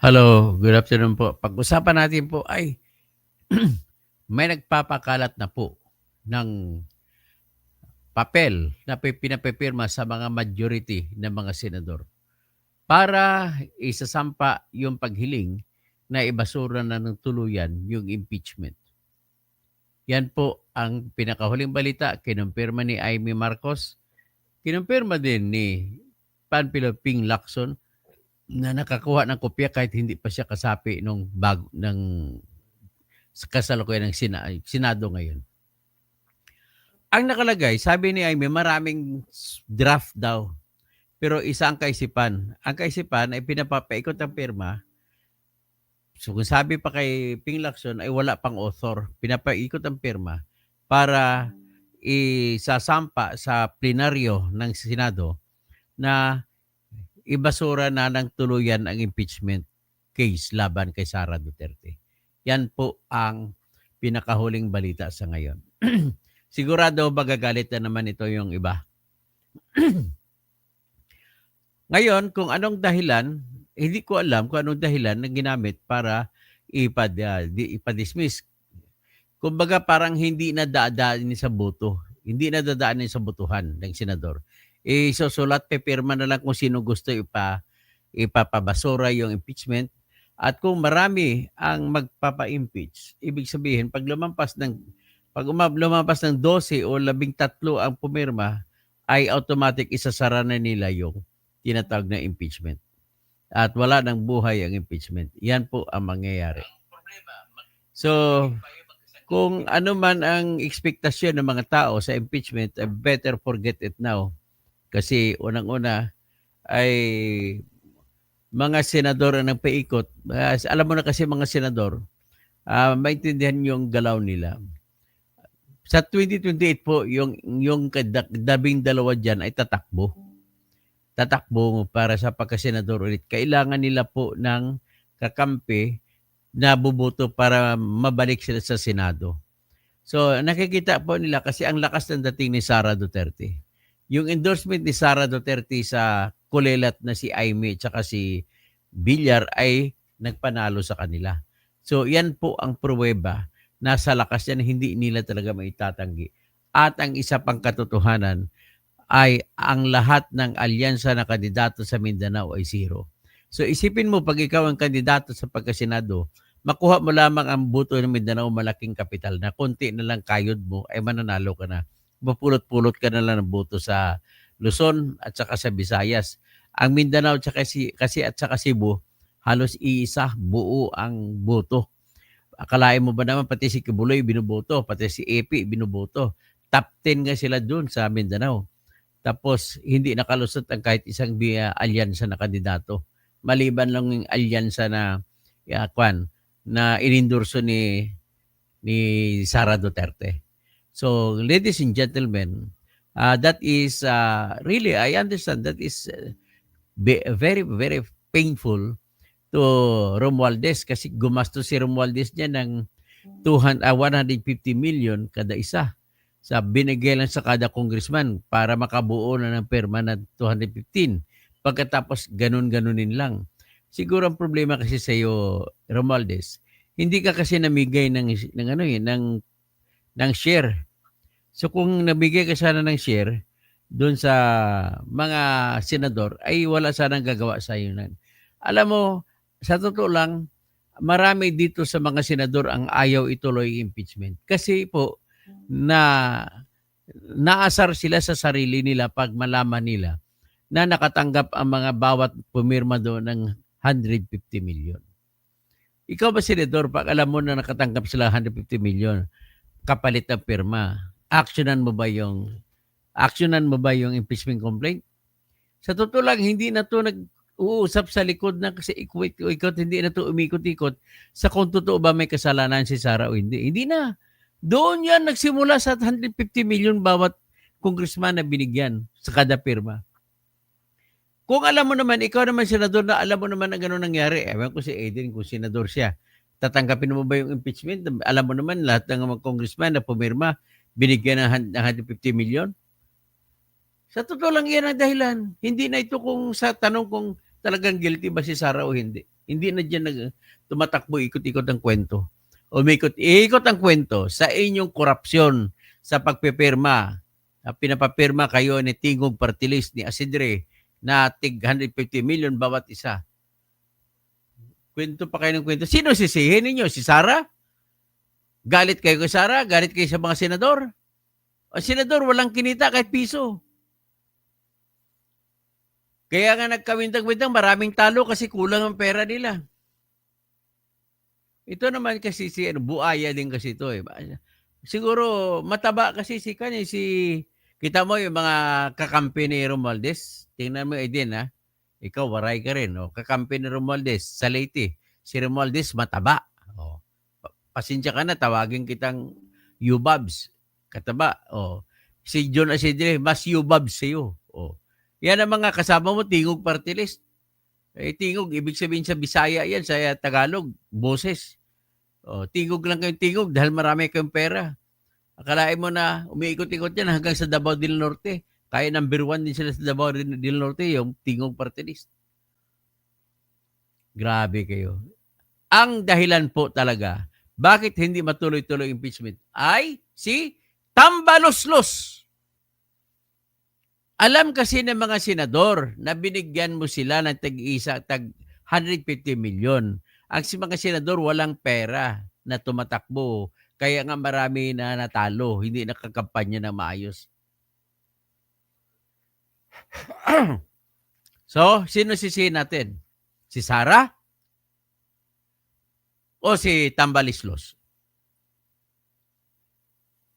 Hello, good afternoon po. Pag-usapan natin po ay may nagpapakalat na po ng papel na pinapipirma sa mga majority ng mga senador para isasampa yung paghiling na ibasura na ng tuluyan yung impeachment. Yan po ang pinakahuling balita, kinumpirma ni Amy Marcos, kinumpirma din ni Panfilo Ping Lacson na nakakuha ng kopya kahit hindi pa siya kasapi nung bago ng sa kasalukuyan ng Senado ngayon. Ang nakalagay, sabi ni Aimee, maraming draft daw. Pero isa ang kaisipan. Ang kaisipan ay pinapapaikot ang pirma. So kung sabi pa kay Ping Lacson ay wala pang author. Pinapaikot ang pirma para isasampa sa plenaryo ng Senado na ibasura na ng tuluyan ang impeachment case laban kay Sara Duterte. Yan po ang pinakahuling balita sa ngayon. Sigurado magagalit na naman ito yung iba. Ngayon, kung anong dahilan, hindi ko alam kung anong dahilan na ginamit para ipadismiss. Kumbaga parang hindi na dadaan sa boto. Hindi na dadaan sa botohan ng senador. Susulat, pipirma na lang kung sino gusto ipapabasura yung impeachment. At kung marami ang magpapa-impeach, ibig sabihin, pag lumampas ng 12 o 13 ang pumirma, ay automatic isasara na nila yung tinatawag na impeachment. At wala nang buhay ang impeachment. Yan po ang mangyayari. So, kung ano man ang ekspektasyon ng mga tao sa impeachment, better forget it now. Kasi unang-una ay mga senador ang nagpaikot. Alam mo na kasi mga senador, maintindihan yung galaw nila. Sa 2028 po, yung 12 dyan ay tatakbo. Tatakbo para sa pagkasenador ulit. Kailangan nila po ng kakampi na buboto para mabalik sila sa Senado. So nakikita po nila kasi ang lakas ng dating ni Sara Duterte. Yung endorsement ni Sara Duterte sa kulelat na si Aimee at si Villar ay nagpanalo sa kanila. So yan po ang pruweba. Nasa lakas yan, hindi nila talaga maitatanggi. At ang isa pang katotohanan ay ang lahat ng alyansa na kandidato sa Mindanao ay zero. So isipin mo pag ikaw ang kandidato sa pagkasenado, makuha mo lamang ang boto ng Mindanao, malaking kapital na konti na lang kayod mo ay mananalo ka na. Mapulot-pulot ka na lang ng boto sa Luzon at saka sa Visayas. Ang Mindanao kasi at saka Cebu, halos iisa buo ang boto. Akalain mo ba naman pati si Kibuloy binoboto, pati si Epi binoboto. Top 10 nga sila doon sa Mindanao. Tapos hindi nakalusot ang kahit isang alyansa na kandidato. Maliban lang yung alyansa na na inendorso ni Sara Duterte. So, ladies and gentlemen, that is really, I understand that is very, very painful to Romualdez kasi gumastos si Romualdez niya ng 150 million kada isa. Sa binigay lang sa kada congressman para makabuo na ng perma na 215. Pagkatapos ganun-ganunin lang. Siguro ang problema kasi sa iyo, Romualdez, hindi ka kasi namigay ng share. So kung nabigay ka sana ng share doon sa mga senador, ay wala sanang gagawa sa iyo nan. Alam mo, sa totoo lang, marami dito sa mga senador ang ayaw ituloy impeachment. Kasi po, naasar sila sa sarili nila pag malaman nila na nakatanggap ang mga bawat pumirma doon ng 150 million. Ikaw ba, senador, pag alam mo na nakatanggap sila 150 million, kapalit ng pirma, actionan mo ba yung impeachment complaint? Sa totoo lang, hindi na to nag-uusap sa likod na kasi ikot, hindi na to umikot-ikot sa kung totoo ba may kasalanan si Sara o hindi. Hindi na. Doon yan nagsimula sa 150 million bawat congressman na binigyan sa kada pirma. Kung alam mo naman, ikaw naman senador na alam mo naman na gano'n nangyari, ewan ko si Aiden kung senador siya, tatanggapin mo ba yung impeachment? Alam mo naman lahat ng mga congressman na pumirma, binigyan ng 150 million. Sa totoo lang yan ang dahilan. Hindi na ito kung sa tanong kung talagang guilty ba si Sara o hindi. Hindi na diyan tumatakbo ikot-ikot ang kwento. Ikot ang kwento sa inyong korupsyon sa pagpipirma. Pinapapirma kayo ni Tingog Party List ni Isidre na tig 150 million bawat isa. Kwento pa kayo ng kwento. Sino sisihin ninyo? Si Sara? Galit kayo kay Sara? Galit kayo sa mga senador? Ang senador walang kinita kahit piso. Kaya nga nagkawintang-wintang maraming talo kasi kulang ang pera nila. Ito naman kasi si buaya din kasi ito eh. Siguro mataba kasi si kita mo yung mga kakampi ni Romualdez. Tingnan mo din ha. Ikaw waray ka rin. Oh. Kakampi ni Romualdez sa Leyte. Si Romualdez mataba. Oh. Pasensya ka na, tawagin kitang Yubabs. Kataba. Oh. Si John Isidre, mas Yubabs sa'yo. Oh. Yan ang mga kasama mo, Tingog Party List. Tingog, ibig sabihin sa Bisaya yan, sa Tagalog, boses. Tingog lang kayong tingog dahil marami kayong pera. Akalain mo na umiikot-ikot yan hanggang sa Davao del Norte. Kaya number 1 din sila sa Davao del Norte, yung Tingog Party List. Grabe kayo. Ang dahilan po talaga, bakit hindi matuloy-tuloy impeachment, ay si Tambaloslos. Alam kasi ng mga senador na binigyan mo sila ng tag 150 milyon. Ang mga senador walang pera na tumatakbo. Kaya nga marami na natalo. Hindi nakakampanya ng maayos. So, sino sisihin natin? Si Sara? O si Tambalislos?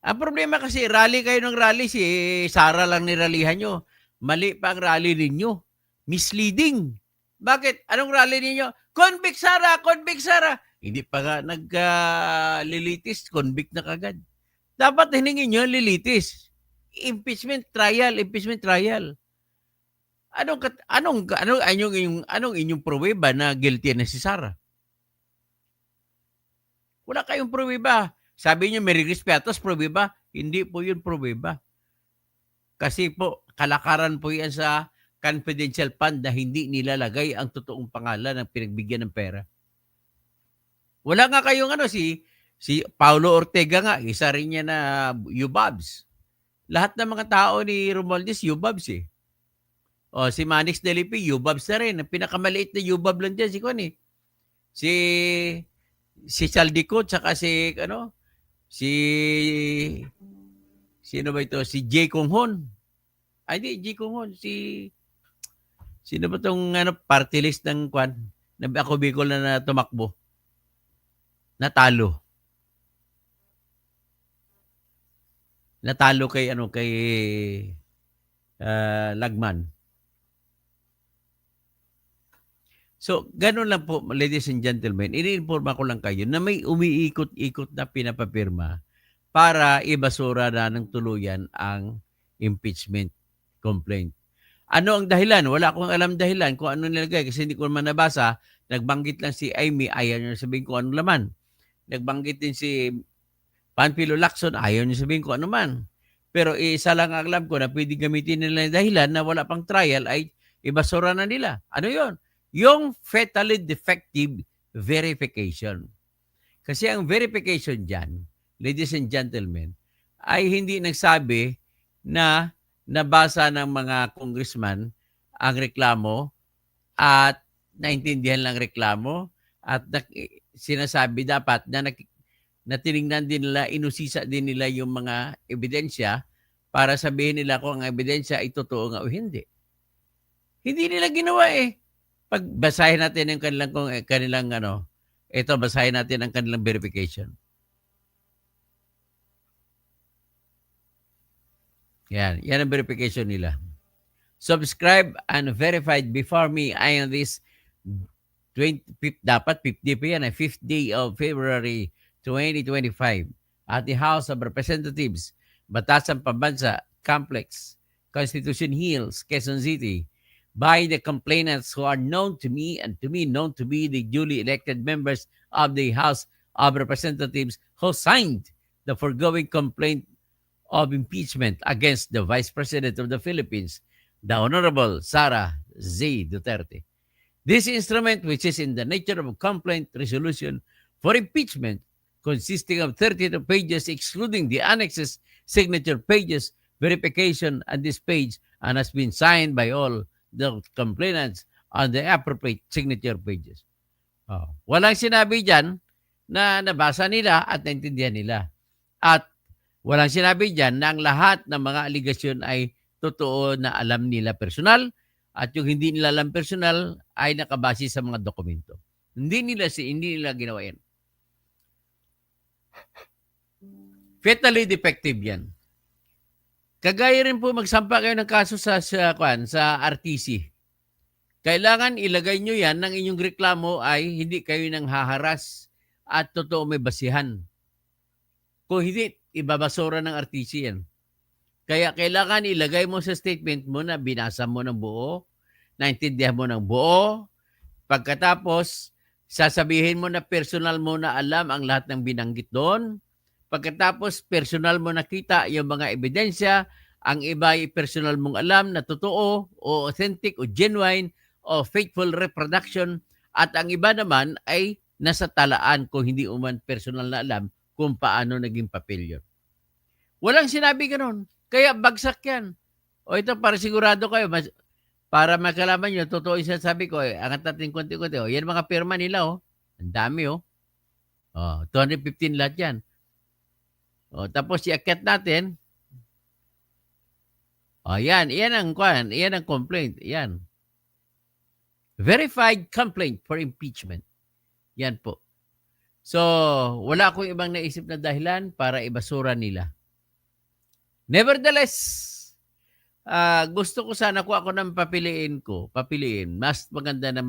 Ang problema kasi, rally kayo ng rally, si Sara lang niralihan nyo. Mali pa ang rally ninyo. Misleading. Bakit? Anong rally ninyo? Convict Sara! Convict Sara! Hindi pa nga nag-lilitis, convict na kagad. Dapat hiningin nyo lilitis. Impeachment trial, impeachment trial. Anong inyong pruweba na guilty na si Sara? Wala kayong pruweba. Sabi niyo, may respetos, pruweba. Hindi po yun pruweba. Kasi po, kalakaran po yan sa confidential fund na hindi nilalagay ang totoong pangalan ng pinagbigyan ng pera. Wala nga kayong si Paulo Ortega nga, isa rin niya na Yubabs. Lahat ng mga tao ni Romualdez, Yubabs eh. O, si Manix Delipi, Yubabs na rin. Ang pinakamaliit na Yubab lang dyan, si Saldico, tsaka sino ba ito? Si Jay Conghon. Ay, di, Jay Conghon. Sino ba itong party list ng ako Bicol na tumakbo? Natalo. Natalo kay Lagman. So, ganun lang po, ladies and gentlemen, ini-informa ko lang kayo na may umiikot-ikot na pinapapirma para ibasura na ng tuluyan ang impeachment complaint. Ano ang dahilan? Wala akong alam dahilan kung ano nilagay kasi hindi ko naman nabasa. Nagbanggit lang si Amy, ayaw niya sabihin kung anong laman. Nagbanggit din si Panfilo Lacson, ayaw niya sabihin kung ano man. Pero isa lang ang alam ko na pwede gamitin nila yung dahilan na wala pang trial ay ibasura na nila. Ano yon? Yung fatally defective verification. Kasi ang verification dyan, ladies and gentlemen, ay hindi nagsabi na nabasa ng mga congressman ang reklamo at naintindihan lang reklamo at sinasabi dapat na tinignan din nila, inusisa din nila yung mga ebidensya para sabihin nila kung ang ebidensya ay totoo nga o hindi. Hindi nila ginawa eh. Pag basahin natin yung kanilang basahin natin ang kanilang verification. Yan ang verification nila. Subscribe and verified before me ayon this 25th, dapat 50 pa yan, 5th day of February 2025 at the House of Representatives, Batasan Pambansa Complex, Constitution Hills, Quezon City, by the complainants who are known to me and to me known to be the duly elected members of the House of Representatives who signed the foregoing complaint of impeachment against the Vice President of the Philippines, the Honorable Sara Z. Duterte. This instrument, which is in the nature of a complaint resolution for impeachment, consisting of 32 pages, excluding the annexes, signature pages, verification on this page, and has been signed by all the complainants on the appropriate signature pages. Oh. Walang sinabi dyan na nabasa nila at naintindihan nila. At walang sinabi dyan na ang lahat ng mga aligasyon ay totoo na alam nila personal at yung hindi nila alam personal ay nakabase sa mga dokumento. Hindi nila ginawa yan. Fatally defective yan. Kagaya rin po magsampa kayo ng kaso sa RTC. Kailangan ilagay nyo yan ng inyong reklamo ay hindi kayo nang haharas at totoo may basihan. Kung hindi, ibabasura ng RTC yan. Kaya kailangan ilagay mo sa statement mo na binasa mo ng buo, naintindihan mo ng buo, pagkatapos sasabihin mo na personal mo na alam ang lahat ng binanggit doon, pagkatapos personal mo nakita yung mga ebidensya, ang iba ay personal mong alam na totoo o authentic o genuine o faithful reproduction at ang iba naman ay nasa talaan kung hindi uman personal na alam kung paano naging papel yun. Walang sinabi ganun. Kaya bagsak yan. O ito, para sigurado kayo, para makalaman nyo, totoo yung sinasabi ko, angat natin konti-konti. O, yan mga pirma nila, oh. Ang dami, oh. O, 215 lahat yan. O, tapos iakyat natin. O, yan. Yan ang complaint. Yan. Verified complaint for impeachment. Yan po. So, wala akong ibang naisip na dahilan para ibasura nila. Nevertheless, gusto ko sana kung ako nang papiliin. Mas maganda na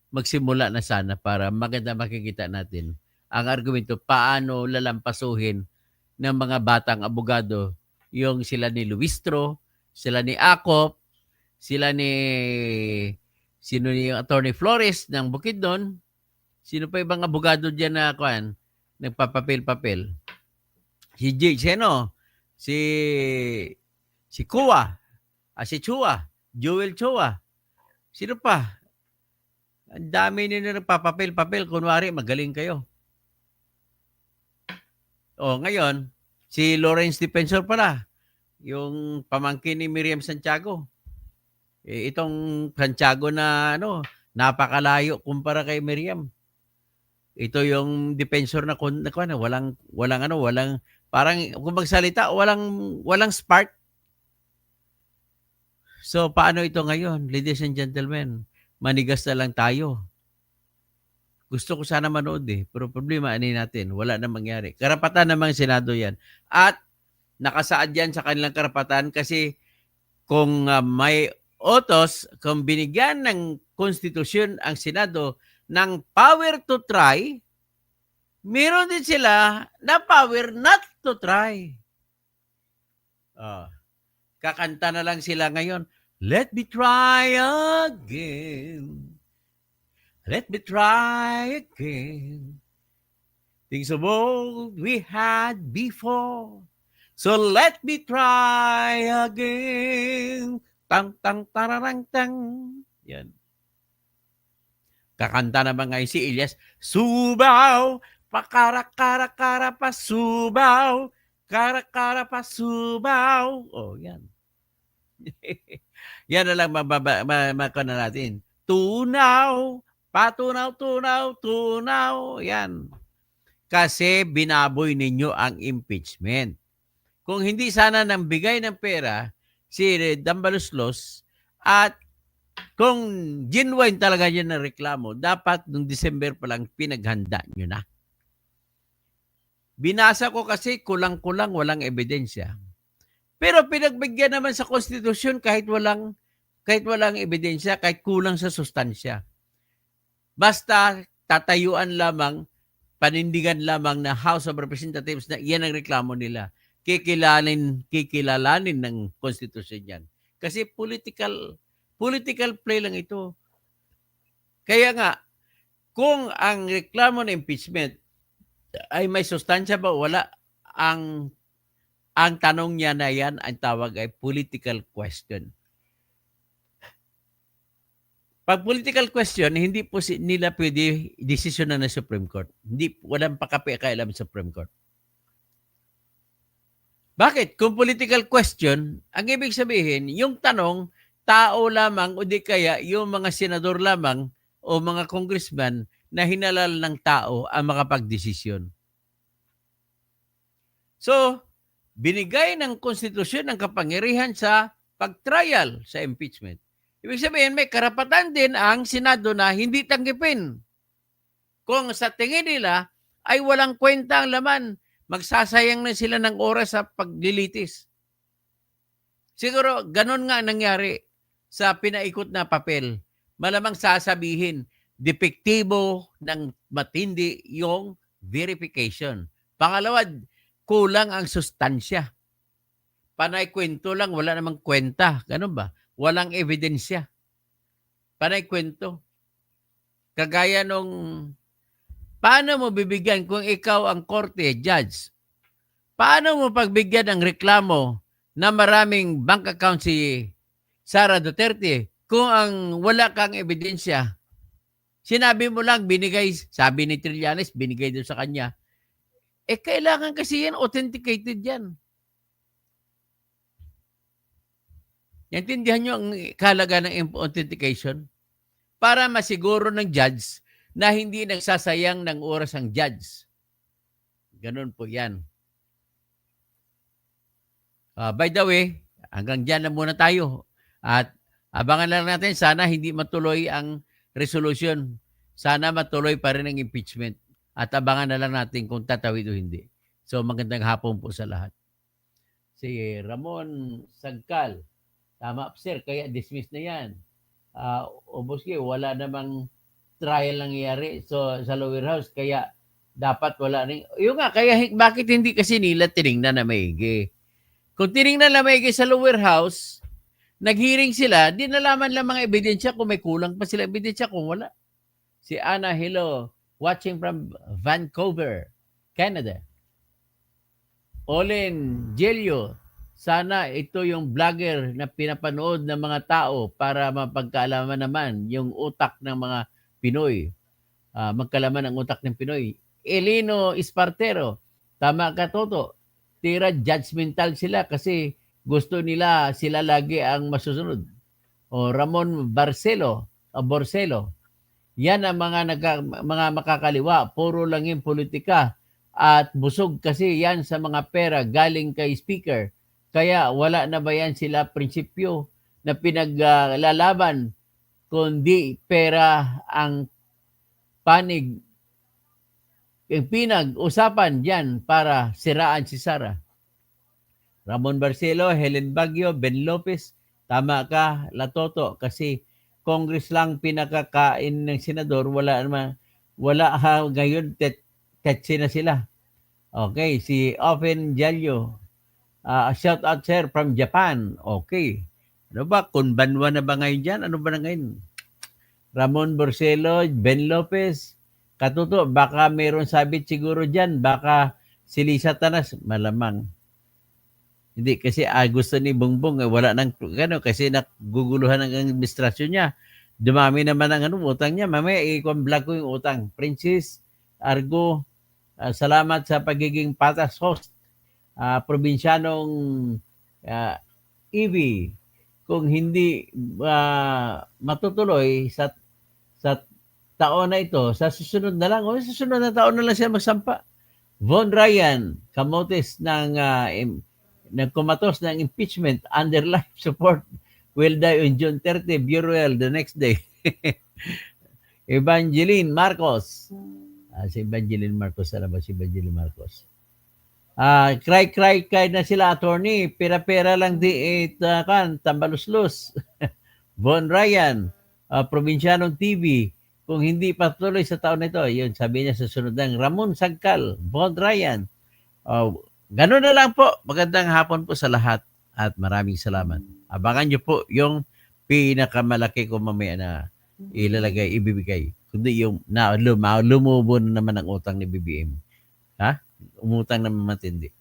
magsimula na sana para maganda makikita natin ang argumento paano lalampasuhin ng mga batang abogado yung sila ni Luistro, sila ni Acop, sila ni sino ni Attorney Flores ng Bukidnon, sino pa ibang abogado diyan na nagpapapel-papel. Si Kua, si Chua, Joel Chua. Sino pa? Ang dami nila nagpapapel-papel. Kunwari, magaling kayo. O, ngayon, si Lawrence Defensor pala. Yung pamangkin ni Miriam Santiago. Itong Santiago na napakalayo kumpara kay Miriam. Ito yung defensor na walang parang kung magsalita, walang spark. So, paano ito ngayon? Ladies and gentlemen, manigas na lang tayo. Gusto ko sana manood pero problema natin, wala na mangyari. Karapatan namang Senado yan. At nakasaad yan sa kanilang karapatan kasi kung may utos, kung binigyan ng konstitusyon ang Senado ng power to try, meron din sila na power not to try. Kakanta na lang sila ngayon, let me try again. Let me try again. Things of old we had before. So let me try again. Tang tang tararang tang. Yan. Kakanta naman ngayon si Elias, Subaw, pakara-kara-kara pa subaw, kara-kara pa subaw. Oh, yan. Yan na lang makana natin. Tunaw, patunaw, tunaw. Yan. Kasi binaboy ninyo ang impeachment. Kung hindi sana nang bigay ng pera si Dambaluslos at kung genuine talaga yan na reklamo, dapat noong December pa lang pinaghanda nyo na. Binasa ko kasi kulang-kulang, walang ebidensya. Pero pinagbigyan naman sa konstitusyon kahit walang ebidensya, kahit kulang sa sustansya. Basta tatayuan lamang, panindigan lamang na House of Representatives na yan ang reklamo nila. Kikilalanin ng konstitusyon yan. Kasi political play lang ito. Kaya nga, kung ang reklamo ng impeachment ay may sustansya ba o wala, ang tanong niya na yan, ang tawag ay political question. Pag political question, hindi po nila pwede desisyonan ng Supreme Court. Hindi, walang pakapiakailam sa Supreme Court. Bakit? Kung political question, ang ibig sabihin, yung tanong, tao lamang o di kaya yung mga senador lamang o mga congressman na hinalal ng tao ang makapagdesisyon. So, binigay ng konstitusyon ang kapangyarihan sa pag-trial sa impeachment. Ibig sabihin, may karapatan din ang Senado na hindi tanggipin. Kung sa tingin nila ay walang kwenta ang laman, magsasayang na sila ng oras sa paglilitis. Siguro, ganun nga nangyari sa pinaikot na papel. Malamang sasabihin, depektibo ng matindi yung verification. Pangalawa, kulang ang sustansya. Panay kwento lang, wala namang kwenta. Ganun ba? Walang ebidensya. Panay kwento. Kagaya nung, paano mo bibigyan kung ikaw ang korte, judge? Paano mo pagbigyan ng reklamo na maraming bank account si Sara Duterte kung ang wala kang ebidensya? Sinabi mo lang, binigay, sabi ni Trillanes, binigay doon sa kanya. Kailangan kasi yan, authenticated yan. Naintindihan nyo ang kahalaga ng authentication? Para masiguro ng judge na hindi nagsasayang ng oras ang judge. Ganun po yan. By the way, hanggang dyan na muna tayo. At abangan lang natin, sana hindi matuloy ang resolution. Sana matuloy pa rin ang impeachment. At abangan na lang natin kung tatawid o hindi. So magandang hapon po sa lahat. Si Ramon Sagkal. Tama, sir, kaya dismiss na yan. Oboski, wala namang trial nangyayari sa lower house, kaya dapat wala rin. Yung nga, kaya bakit hindi kasi nila tinignan na maigi? Kung tinignan na maigi sa lower house, nag-hearing sila, di nalaman lang mga ebidensya kung may kulang pa sila ebidensya kung wala. Si Anna Hilo, watching from Vancouver, Canada. Olin Gelio, sana ito yung vlogger na pinapanood ng mga tao para mapagkaalaman naman yung utak ng mga Pinoy. Magkalaman ang utak ng Pinoy. Elino Espartero, tama ka Toto. Tira judgmental sila kasi gusto nila sila lagi ang masusunod. O Ramon Borcelo, yan ang mga makakaliwa. Puro lang yung politika. At busog kasi yan sa mga pera galing kay speaker. Kaya wala na ba yan sila prinsipyo na pinaglalaban kundi pera ang panig, yung pinag-usapan dyan para siraan si Sara. Ramon Barcelo, Helen Baguio, Ben Lopez, tama ka, Latoto, kasi Congress lang pinakakain ng senador, wala ngayon, tetsi na sila. Okay, si Open Jalyo, shout out sir from Japan. Okay. Ano ba? Kunbanwa na ba ngayon dyan? Ano ba na ngayon? Ramon Borcelo, Ben Lopez, Katuto, baka mayroon sabit siguro dyan. Baka si Lisa Tanas, malamang. Hindi, kasi gusto ni Bongbong, wala nang, kasi naguguluhan ng administrasyon niya. Dumami naman ang utang niya. Mamaya, i-vlog ko yung utang. Princess, Argo, salamat sa pagiging patas host. Probinsyanong EV, kung hindi matutuloy sa taon na ito, sa susunod na lang, sa susunod na taon na lang siya magsampa. Von Ryan, kamotes ng nagkumatos ng impeachment under life support, will die on June 30, burial the next day. Evangeline Marcos. Si Evangeline Marcos, alam ba si Evangeline Marcos? Cry na sila, attorney. Pera-pera lang tambaluslus. Von Ryan, Probinsyanong TV. Kung hindi patuloy sa taon na ito, yun, sabi niya sa sunod ng Ramon Sagkal, Von Ryan. Ganun na lang po. Magandang hapon po sa lahat at maraming salamat. Abangan niyo po yung pinakamalaki ko mamaya na ibibigay. Kundi yung lumubo na naman ang utang ni BBM. Umutang naman matindi.